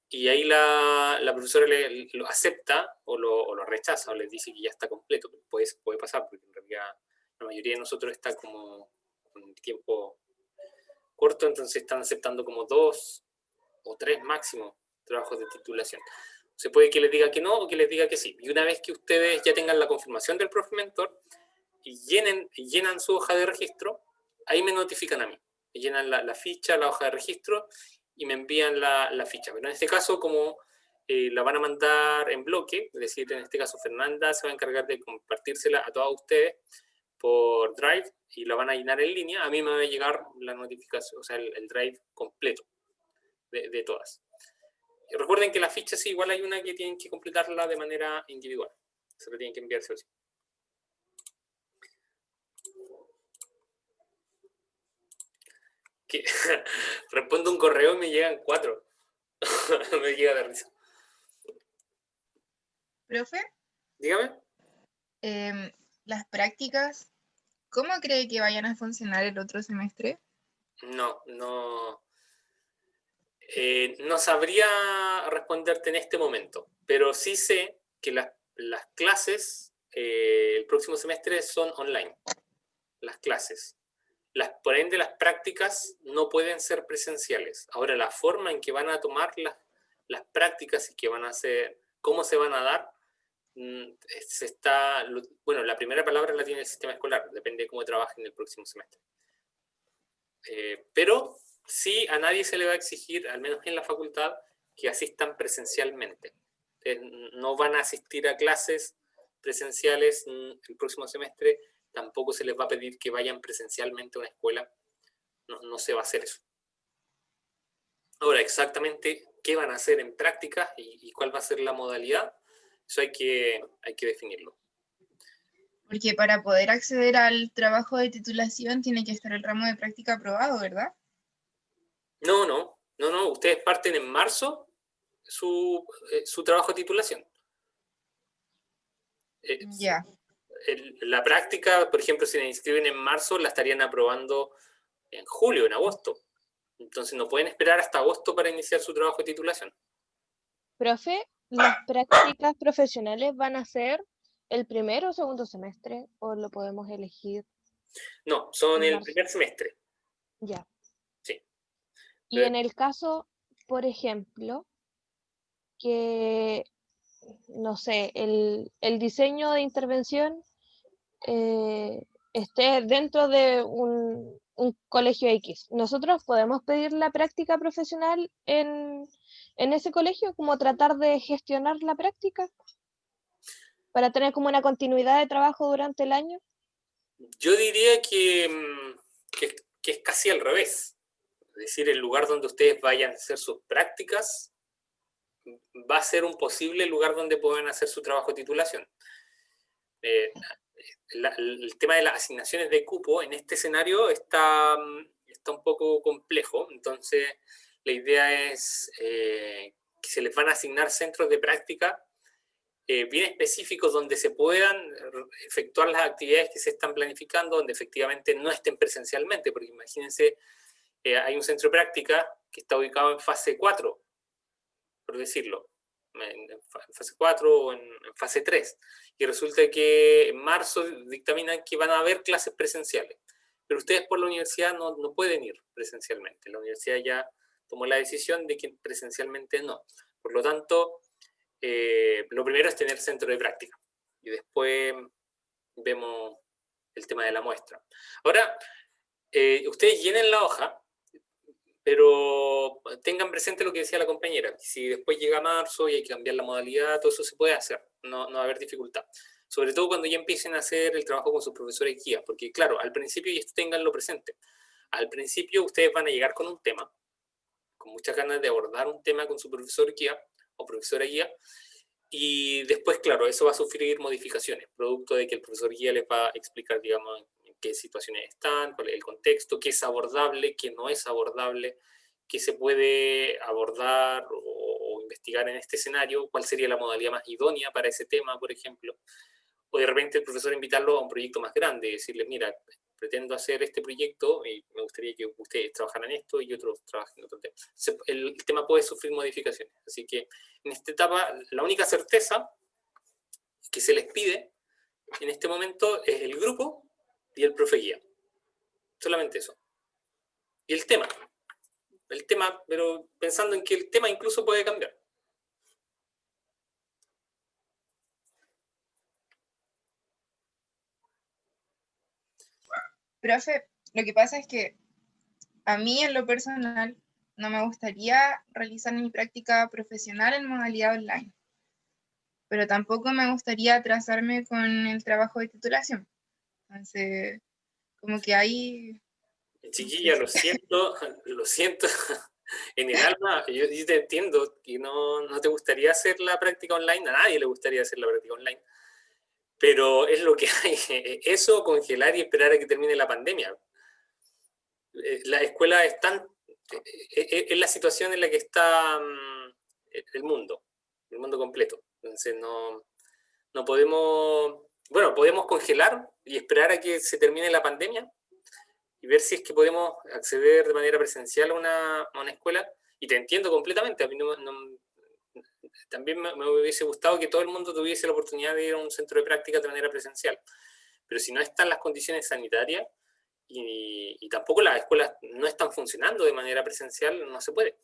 y ahí la profesora lo acepta o lo rechaza o les dice que ya está completo. Puede pasar, porque en realidad la mayoría de nosotros está como con tiempo corto, entonces están aceptando como 2 o 3 máximo trabajos de titulación. Se puede que les diga que no o que les diga que sí. Y una vez que ustedes ya tengan la confirmación del profe mentor y llenan su hoja de registro, ahí me notifican a mí. Me llenan la ficha, la hoja de registro y me envían la ficha. Pero en este caso, como la van a mandar en bloque, es decir, en este caso Fernanda se va a encargar de compartírsela a todos ustedes por Drive y la van a llenar en línea, a mí me va a llegar la notificación, o sea, el Drive completo de todas. Y recuerden que las fichas igual hay una que tienen que completarla de manera individual. Se lo tienen que enviarse así. Que respondo un correo y me llegan 4. Me llega de risa. Profe, Dígame. las prácticas, ¿cómo cree que vayan a funcionar el otro semestre? No sabría responderte en este momento, pero sí sé que las clases el próximo semestre son online. Las clases. Por ende, las prácticas no pueden ser presenciales. Ahora, la forma en que van a tomar las prácticas y que van a hacer, cómo se van a dar, bueno, la primera palabra la tiene el sistema escolar, depende de cómo trabajen el próximo semestre. Pero sí, a nadie se le va a exigir, al menos en la facultad, que asistan presencialmente. No van a asistir a clases presenciales el próximo semestre, tampoco se les va a pedir que vayan presencialmente a una escuela, no se va a hacer eso. Ahora, exactamente qué van a hacer en práctica y cuál va a ser la modalidad, eso hay que definirlo. Porque para poder acceder al trabajo de titulación tiene que estar el ramo de práctica aprobado, ¿verdad? No. Ustedes parten en marzo su trabajo de titulación. Ya. La práctica, por ejemplo, si la inscriben en marzo, la estarían aprobando en julio, en agosto. Entonces no pueden esperar hasta agosto para iniciar su trabajo de titulación. Profe, ¿las prácticas profesionales van a ser el primer o segundo semestre o lo podemos elegir No, son en el marzo? primer semestre. Ya. Sí. Y en el caso, por ejemplo, que, no sé, el diseño de intervención esté dentro de un colegio X, ¿nosotros podemos pedir la práctica profesional en ese colegio, como tratar de gestionar la práctica para tener como una continuidad de trabajo durante el año? Yo diría que es casi al revés. Es decir, el lugar donde ustedes vayan a hacer sus prácticas va a ser un posible lugar donde puedan hacer su trabajo de titulación. El tema de las asignaciones de cupo en este escenario está un poco complejo. Entonces, la idea es que se les van a asignar centros de práctica bien específicos donde se puedan efectuar las actividades que se están planificando, donde efectivamente no estén presencialmente, porque imagínense, hay un centro de práctica que está ubicado en fase 4, por decirlo, en fase 4 o en fase 3, y resulta que en marzo dictaminan que van a haber clases presenciales, pero ustedes por la universidad no pueden ir presencialmente. La universidad ya tomó la decisión de que presencialmente no. Por lo tanto, lo primero es tener centro de práctica y después vemos el tema de la muestra. Ahora, ustedes llenen la hoja, pero tengan presente lo que decía la compañera. Si después llega marzo y hay que cambiar la modalidad, todo eso se puede hacer, no va a haber dificultad. Sobre todo cuando ya empiecen a hacer el trabajo con sus profesores guías, porque claro, al principio, y esto tenganlo presente, al principio ustedes van a llegar con un tema, con muchas ganas de abordar un tema con su profesor guía o profesora guía, y después, claro, eso va a sufrir modificaciones, producto de que el profesor guía les va a explicar, digamos, en qué situaciones están, cuál es el contexto, qué es abordable, qué no es abordable, qué se puede abordar o investigar en este escenario, cuál sería la modalidad más idónea para ese tema, por ejemplo. O de repente el profesor invitarlo a un proyecto más grande, decirles, mira, pretendo hacer este proyecto y me gustaría que ustedes trabajaran en esto y otros trabajen en otro tema. El tema puede sufrir modificaciones. Así que en esta etapa, la única certeza que se les pide en este momento es el grupo y el profe guía. Solamente eso. Y el tema, pero pensando en que el tema incluso puede cambiar. Profe, lo que pasa es que a mí en lo personal no me gustaría realizar mi práctica profesional en modalidad online, pero tampoco me gustaría atrasarme con el trabajo de titulación. Entonces, como que ahí... Chiquilla, lo siento en el alma, yo te entiendo que no te gustaría hacer la práctica online, a nadie le gustaría hacer la práctica online, pero es lo que hay, eso, congelar y esperar a que termine la pandemia. La escuela es es la situación en la que está el mundo completo, entonces no podemos, bueno, podemos congelar y esperar a que se termine la pandemia, y ver si es que podemos acceder de manera presencial a una escuela. Y te entiendo completamente, a mí también me hubiese gustado que todo el mundo tuviese la oportunidad de ir a un centro de práctica de manera presencial, pero si no están las condiciones sanitarias y tampoco las escuelas no están funcionando de manera presencial, no se puede.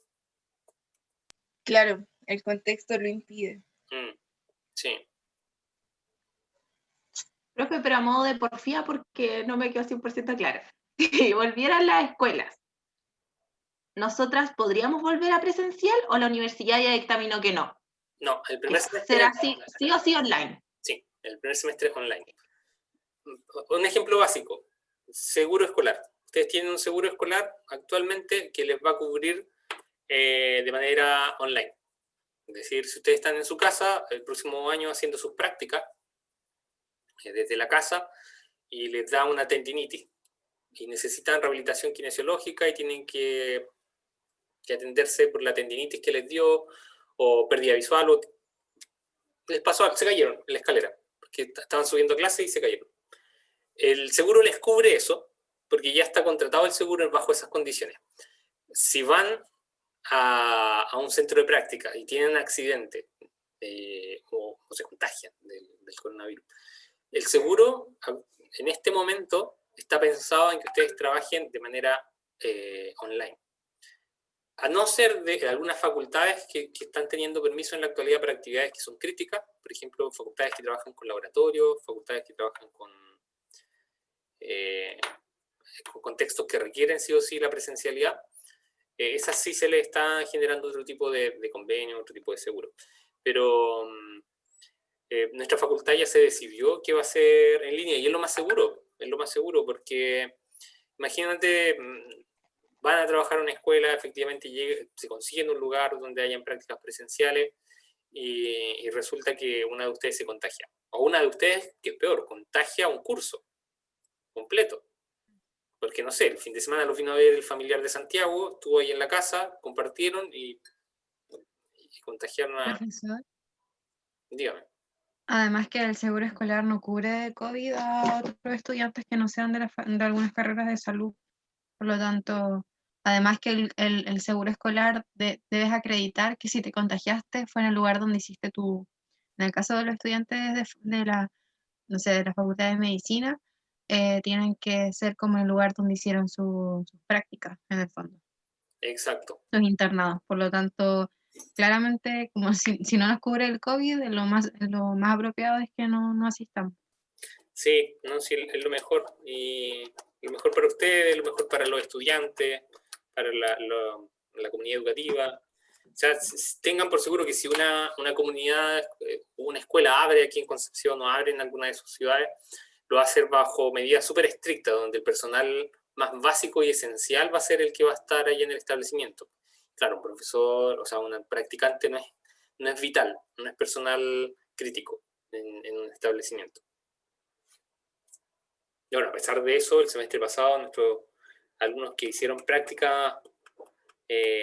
Claro, el contexto lo impide. Sí. Profe, pero a modo de porfía, porque no me quedó 100% claro. Si volvieran las escuelas, ¿nosotras podríamos volver a presencial o la universidad ya dictaminó que no? No, el primer semestre... ¿Será sí o sí online? Sí, el primer semestre es online. Un ejemplo básico, seguro escolar. Ustedes tienen un seguro escolar actualmente que les va a cubrir de manera online. Es decir, si ustedes están en su casa el próximo año haciendo sus prácticas, desde la casa y les da una tendinitis y necesitan rehabilitación kinesiológica y tienen que atenderse por la tendinitis que les dio o pérdida visual, o les pasó, se cayeron en la escalera, porque estaban subiendo clase y se cayeron. El seguro les cubre eso, porque ya está contratado el seguro bajo esas condiciones. Si van a un centro de práctica y tienen un accidente o se contagian del coronavirus, el seguro en este momento está pensado en que ustedes trabajen de manera online. A no ser de algunas facultades que están teniendo permiso en la actualidad para actividades que son críticas, por ejemplo, facultades que trabajan con laboratorios, facultades que trabajan con contextos que requieren sí o sí la presencialidad, esas sí se les está generando otro tipo de convenio, otro tipo de seguro. Pero nuestra facultad ya se decidió que va a ser en línea y es lo más seguro porque imagínate, van a trabajar en una escuela, efectivamente se consiguen un lugar donde hayan prácticas presenciales y resulta que una de ustedes se contagia. O una de ustedes, que es peor, contagia un curso completo. Porque, no sé, el fin de semana lo vino a ver el familiar de Santiago, estuvo ahí en la casa, compartieron y contagiaron a... Profesor, Dígame. además que el seguro escolar no cubre COVID a otros estudiantes que no sean de algunas carreras de salud. Por lo tanto, además que el seguro escolar debes acreditar que si te contagiaste fue en el lugar donde hiciste en el caso de los estudiantes de no sé, de la Facultad de Medicina, tienen que ser como el lugar donde hicieron sus prácticas, en el fondo, Exacto. los internados. Por lo tanto, claramente, como si no nos cubre el COVID, lo más apropiado es que no asistamos. Sí, no, sí, es lo mejor. Y lo mejor para ustedes, lo mejor para los estudiantes, para la comunidad educativa. O sea, tengan por seguro que si una comunidad, una escuela abre aquí en Concepción o abre en alguna de sus ciudades, lo va a hacer bajo medidas súper estrictas, donde el personal más básico y esencial va a ser el que va a estar ahí en el establecimiento. Claro, un profesor, o sea, un practicante no es vital, no es personal crítico en un establecimiento. Y bueno, a pesar de eso, el semestre pasado, nuestros alumnos que hicieron práctica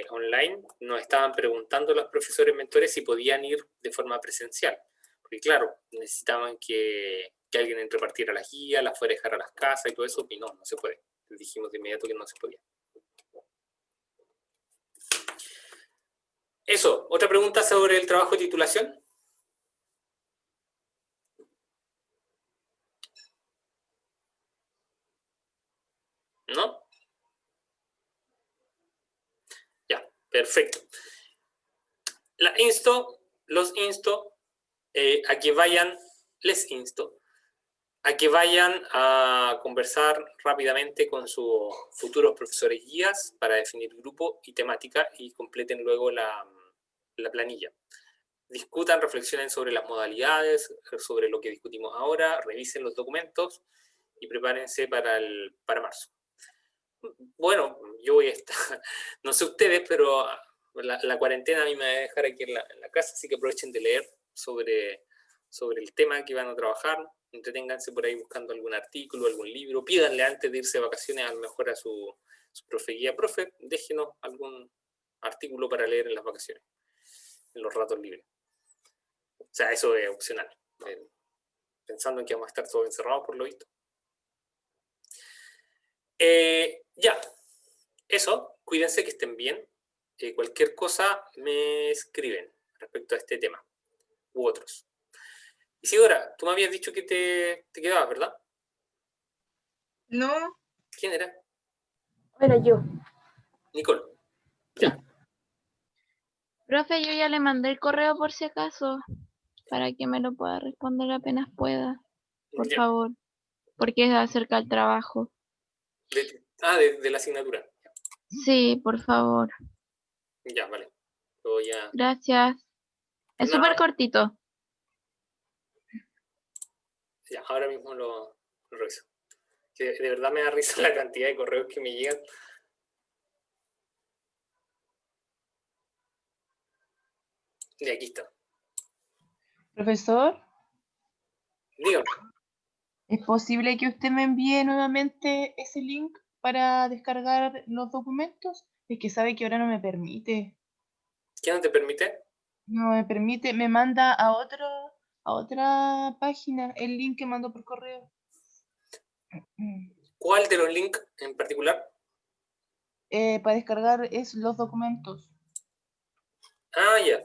online nos estaban preguntando a los profesores mentores si podían ir de forma presencial. Porque claro, necesitaban que alguien repartiera las guías, las fuera a dejar a las casas y todo eso, y no se puede. Les dijimos de inmediato que no se podía. Eso, ¿otra pregunta sobre el trabajo de titulación? ¿No? Ya, perfecto. Los insto a que vayan, les insto a que vayan a conversar rápidamente con sus futuros profesores guías para definir grupo y temática y completen luego la planilla. Discutan, reflexionen sobre las modalidades, sobre lo que discutimos ahora, revisen los documentos y prepárense para marzo. Bueno, yo voy a estar, no sé ustedes, pero la cuarentena a mí me va a dejar aquí en la casa, así que aprovechen de leer sobre el tema que van a trabajar, entreténganse por ahí buscando algún artículo, algún libro, pídanle antes de irse de vacaciones a lo mejor a su profe guía, profe, déjenos algún artículo para leer en las vacaciones, en los ratos libres. O sea, eso es opcional, pensando en que vamos a estar todos encerrados por lo visto. Ya, eso, cuídense, que estén bien. Cualquier cosa me escriben respecto a este tema u otros. Isidora, tú me habías dicho que te quedabas, ¿verdad? No. ¿Quién era? Era yo. Nicole. Ya. Profe, yo ya le mandé el correo por si acaso, para que me lo pueda responder apenas pueda, por Ya. favor, porque es acerca del trabajo. De la asignatura. Sí, por favor. Ya, vale. Ya. Gracias. Es Nada. súper cortito. Ya, ahora mismo lo reviso. Que de verdad me da risa la cantidad de correos que me llegan. Y aquí está. Profesor, Dígame. ¿Es posible que usted me envíe nuevamente ese link para descargar los documentos? Es que sabe que ahora no me permite. ¿Qué no te permite? No me permite, me manda a otra página el link que mando por correo. ¿Cuál de los links en particular? Para descargar los documentos. Ah, ya.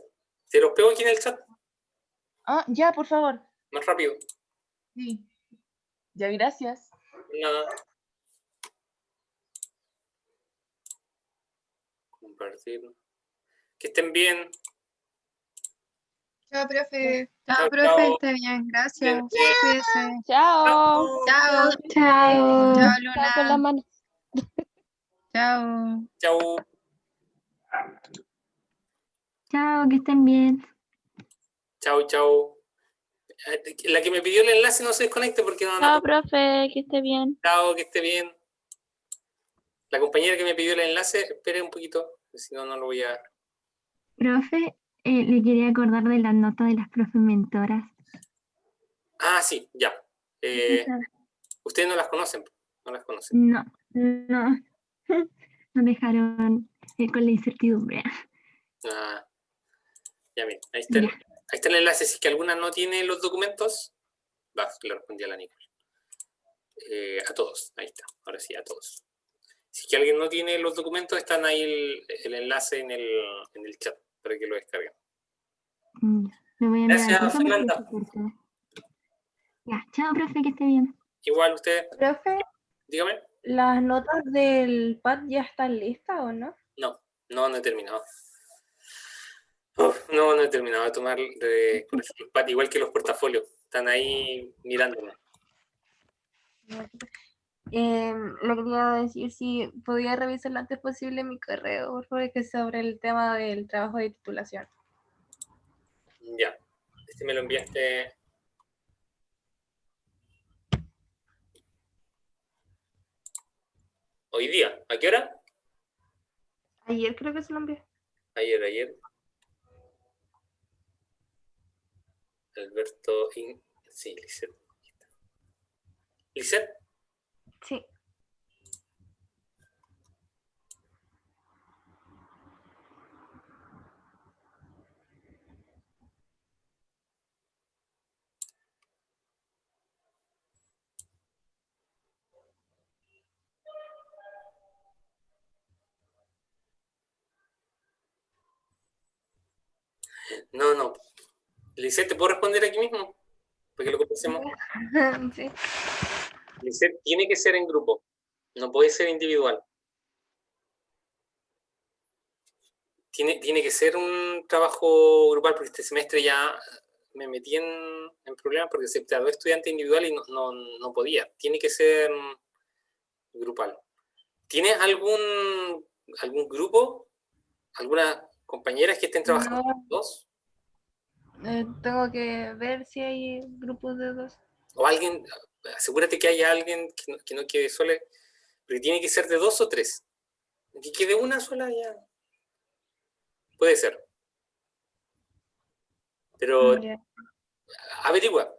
Te los pego aquí en el chat, Ah, ya, por favor. más rápido. Sí. Ya, gracias. Nada. Compartir. Que estén bien. Chao, profe. Chao, Chao, profe, chao. esté bien, gracias. Cuídense. Cuídese. Chao. Chao. Chao. Chao, Chao con la Luna. mano. Chao. Chao. Chao, que estén bien. Chao, chao. La que me pidió el enlace no se desconecte porque no. Chao, profe, que esté bien. Chao, que esté bien. La compañera que me pidió el enlace, espere un poquito, si no, no lo voy a... Profe, le quería acordar de la nota de las profes mentoras. Ah, sí, ya. Ustedes no las conocen, no las conocen. No, no. Nos dejaron con la incertidumbre. Ah, ya miren, ahí Ya. está el enlace. Si es que alguna no tiene los documentos, le respondí a la Nicole. A todos, ahí está, ahora sí, a todos. Si es que alguien no tiene los documentos, están ahí el enlace en el chat para que lo descarguen. Me voy a enviar Gracias, al curso porque Fernanda. se cortó. Ya, chao, profe, que esté bien. Igual usted, Profe, dígame. ¿las notas del PAD ya están listas o no? No he terminado. No he terminado de tomar igual que los portafolios. Están ahí mirándome. Le quería decir si podía revisar lo antes posible mi correo, por favor, que es sobre el tema del trabajo de titulación. Ya. Me lo enviaste. Hoy día. ¿A qué hora? Ayer creo que se lo envié. Ayer. Alberto. Sí, Lisette. ¿Lisette? Sí. No. Lisette, ¿te puedo responder aquí mismo? Para que lo conversemos. Sí. Lisette, tiene que ser en grupo. No puede ser individual. Tiene que ser un trabajo grupal, porque este semestre ya me metí en problemas porque acepté a 2 estudiantes individuales y no podía. Tiene que ser grupal. ¿Tienes algún grupo? ¿Algunas compañeras que estén trabajando con dos? Tengo que ver si hay grupos de dos. O alguien, asegúrate que haya alguien que no quede sola, porque tiene que ser de 2 o 3. Que quede una sola ya. Puede ser. Pero Ya. averigua.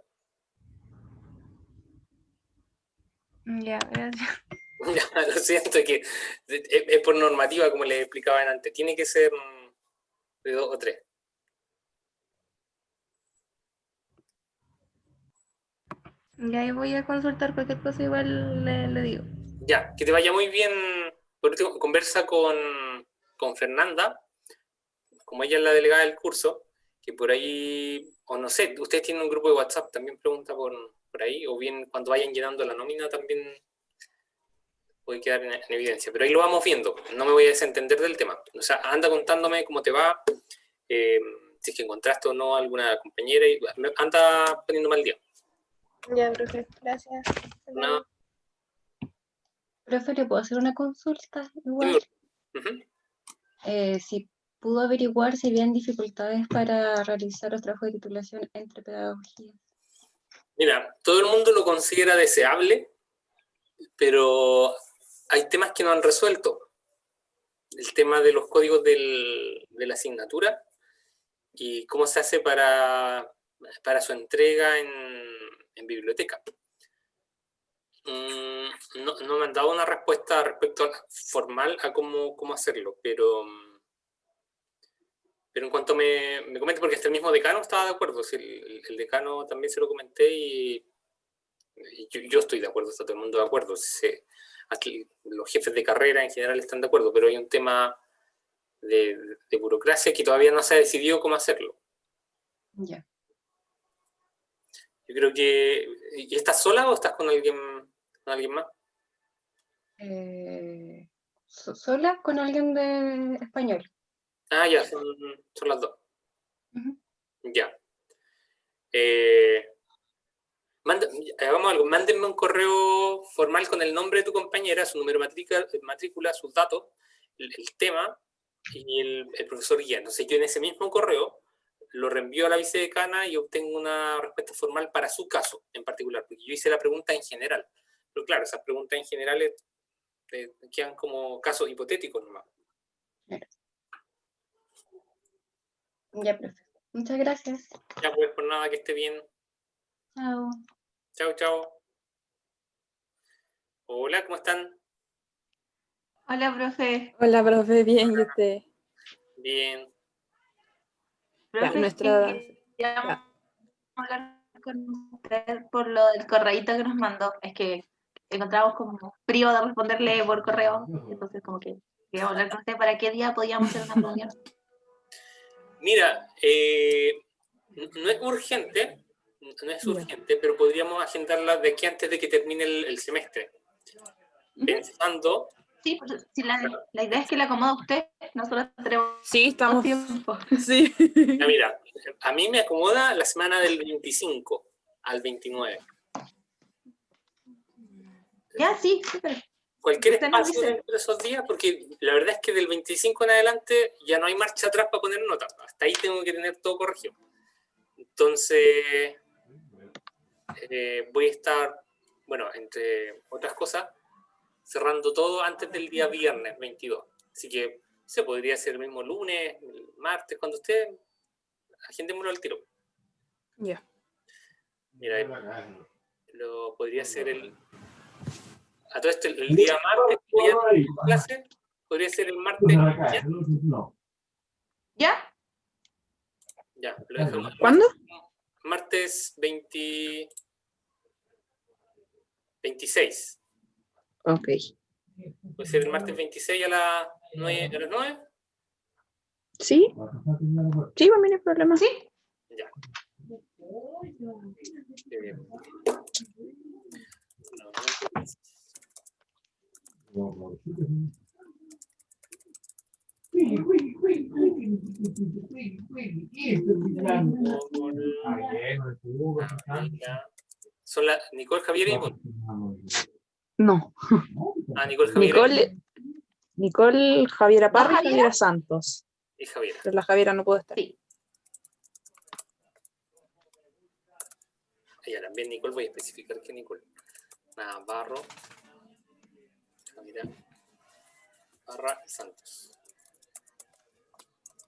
Ya, gracias. Lo siento, que es por normativa, como les explicaba antes. Tiene que ser de 2 o 3. Ya ahí voy a consultar cualquier cosa, igual le digo. Ya, que te vaya muy bien. Por último, conversa con Fernanda, como ella es la delegada del curso, que por ahí, o no sé, ustedes tienen un grupo de WhatsApp, también pregunta por ahí, o bien cuando vayan llenando la nómina también puede quedar en evidencia. Pero ahí lo vamos viendo, no me voy a desentender del tema. O sea, anda contándome cómo te va, si es que encontraste o no alguna compañera, y anda poniéndome al día. Ya, profe, gracias. No. Profe, ¿le puedo hacer una consulta igual? Si pudo averiguar si habían dificultades para realizar los trabajos de titulación entre pedagogías. Mira, todo el mundo lo considera deseable, pero hay temas que no han resuelto. El tema de los códigos de la asignatura y cómo se hace para su entrega en biblioteca. No me han dado una respuesta respecto formal a cómo hacerlo, pero en cuanto me comente, porque hasta el mismo decano estaba de acuerdo, si el decano también se lo comenté y yo estoy de acuerdo, está todo el mundo de acuerdo. Aquí los jefes de carrera en general están de acuerdo, pero hay un tema de burocracia que todavía no se ha decidido cómo hacerlo. Ya. Yo creo que... ¿Y estás sola o estás con alguien más? Sola con alguien de español. Ah, ya, son las dos. Ujú. Ya. Hagamos algo, mándenme un correo formal con el nombre de tu compañera, su número de matrícula, sus datos, el tema y el profesor guía. Entonces yo en ese mismo correo lo reenvío a la vicedecana y obtengo una respuesta formal para su caso en particular, porque yo hice la pregunta en general. Pero claro, esas preguntas en general quedan como casos hipotéticos nomás. Ya, profe. Muchas gracias. Ya pues, por nada, que esté bien. Chao. Chao, chao. Hola, ¿cómo están? Hola, profe. Hola, profe, bien, ¿y usted? Bien. Profe, nuestra... queríamos hablar con usted por lo del correíto que nos mandó. Es que encontramos como frío de responderle por correo. Entonces, como que queríamos hablar con usted para qué día podíamos hacer una reunión. Mira, no es urgente, pero podríamos agendarla de aquí antes de que termine el semestre. Pensando... Sí, pues, si la idea es que la acomoda usted, nosotros tenemos estamos... tiempo. Sí. Ya, mira, a mí me acomoda la semana del 25 al 29. Ya, sí, pero Cualquier usted nos espacio dice. dentro de esos días, porque la verdad es que del 25 en adelante ya no hay marcha atrás para poner notas. Hasta ahí tengo que tener todo corregido. Entonces, voy a estar, bueno, entre otras cosas, cerrando todo antes del día viernes 22. Así que se podría hacer el mismo lunes, el martes, cuando usted, agendémoslo al tiro. Ya. Mira, lo podría ser a todo esto, el día martes, voy a tener clase, podría ser el martes. ¿Ya? Ya, lo dejo. ¿Cuándo? Martes 26. Ok. Puede ser el martes 26 a las 9. ¿A las 9? ¿Sí? Sí, para mí no hay problema. Sí. Ya. Son las Nicole, Javier y Ivonne. No. Nicole, Javier. Nicole, Javiera Parra y Javiera? Javiera Santos. Y Javiera. Pero la Javiera no pudo estar. Sí. Ya, también Nicole, voy a especificar que Nicole. Navarro, Javiera, Parra y Santos.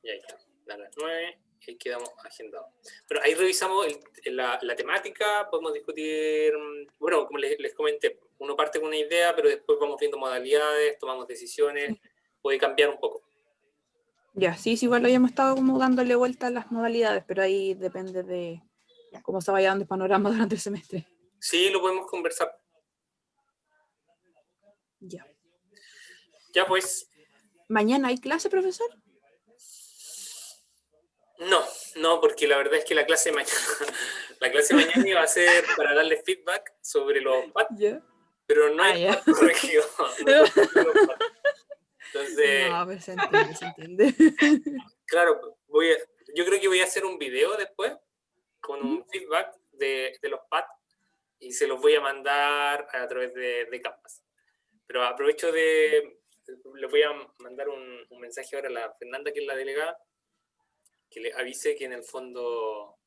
Y ahí está, a las 9, y ahí quedamos agendados. Pero ahí revisamos la temática, podemos discutir, bueno, como les comenté, uno parte con una idea, pero después vamos viendo modalidades, tomamos decisiones, puede cambiar un poco. Ya, sí, igual lo habíamos estado como dándole vuelta a las modalidades, pero ahí depende de cómo se vaya dando el panorama durante el semestre. Sí, lo podemos conversar. Ya. Ya pues. ¿Mañana hay clase, profesor? No, porque la verdad es que la clase de mañana iba a ser para darle feedback sobre los PAT, pero no hay corregido. Entonces, no, pero se entiende. Claro, yo creo que voy a hacer un video después con un feedback de los PAT y se los voy a mandar a través de Canvas. Pero aprovecho le voy a mandar un mensaje ahora a la Fernanda, que es la delegada, que le avise que en el fondo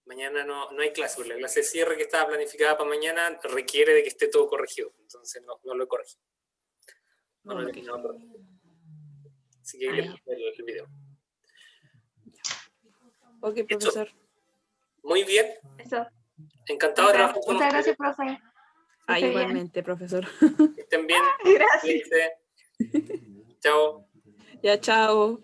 mañana no hay clase, porque la clase de cierre que estaba planificada para mañana requiere de que esté todo corregido, entonces no lo he corregido. No lo he terminado de corregir. Así que ahí le pongo el video. Ok, profesor. Muy bien. Eso. Encantado de trabajar con Muchas ustedes. gracias, profe. Ah, esté bien. igualmente, profesor. Que estén bien. Gracias. Cuídense. Chao. Ya, chao.